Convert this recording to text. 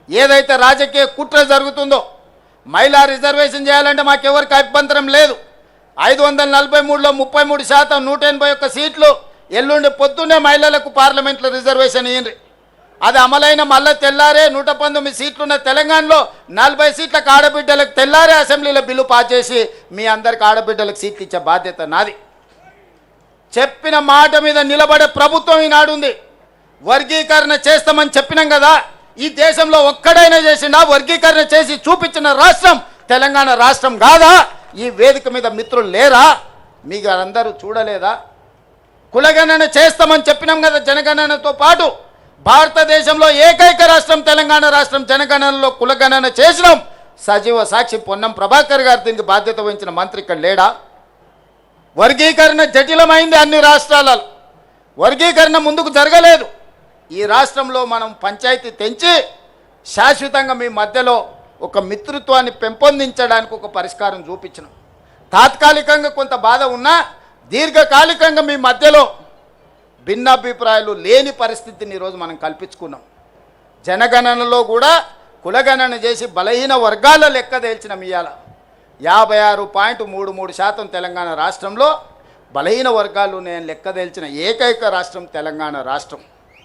ఏదైతే రాజకీయ కుట్ర జరుగుతుందో మహిళా రిజర్వేషన్ చేయాలంటే మాకెవరికి అభ్యంతరం లేదు. 543లో 33%, 181 సీట్లు. ఎల్లుండి పొద్దున్నే మహిళలకు పార్లమెంట్లో రిజర్వేషన్ ఇయ్యండి. అది అమలైన మళ్ళీ తెల్లారే 119 సీట్లున్న తెలంగాణలో 40 సీట్లకు ఆడబిడ్డలకు తెల్లారే అసెంబ్లీలో బిల్లు పాస్ చేసి మీ అందరికి ఆడబిడ్డలకు సీట్లు ఇచ్చే బాధ్యత నాది. చెప్పిన మాట మీద నిలబడే ప్రభుత్వం ఈనాడు ఉంది. వర్గీకరణ చేస్తామని చెప్పినాం కదా, ఈ దేశంలో ఒక్కడైనా చేసిండా? వర్గీకరణ చేసి చూపించిన రాష్ట్రం తెలంగాణ రాష్ట్రం కాదా? ఈ వేదిక మీద మిత్రులు లేరా? మీకు అందరూ చూడలేదా? కులగణన చేస్తామని చెప్పినాం కదా. జనగణనతో పాటు భారతదేశంలో ఏకైక రాష్ట్రం తెలంగాణ రాష్ట్రం. జనగణనలో కులగణన చేసినాం. సజీవ సాక్షి పొన్నం ప్రభాకర్ గారు దీనికి బాధ్యత వహించిన మంత్రి ఇక్కడ లేడా? వర్గీకరణ జటిలమైంది అన్ని రాష్ట్రాలలో. వర్గీకరణ ముందుకు జరగలేదు. ఈ రాష్ట్రంలో మనం పంచాయతీ తెంచి శాశ్వతంగా మీ మధ్యలో ఒక మిత్రత్వాన్ని పెంపొందించడానికి ఒక పరిష్కారం చూపించినాం. తాత్కాలికంగా కొంత బాధ ఉన్నా దీర్ఘకాలికంగా మీ మధ్యలో భిన్నాభిప్రాయాలు లేని పరిస్థితిని ఈరోజు మనం కల్పించుకున్నాం. జనగణనలో కూడా కులగణన చేసి బలహీన వర్గాల లెక్క తేల్చిన ఇవాళ 56.33% తెలంగాణ రాష్ట్రంలో బలహీన వర్గాలు నేను లెక్క తేల్చిన ఏకైక రాష్ట్రం తెలంగాణ రాష్ట్రం.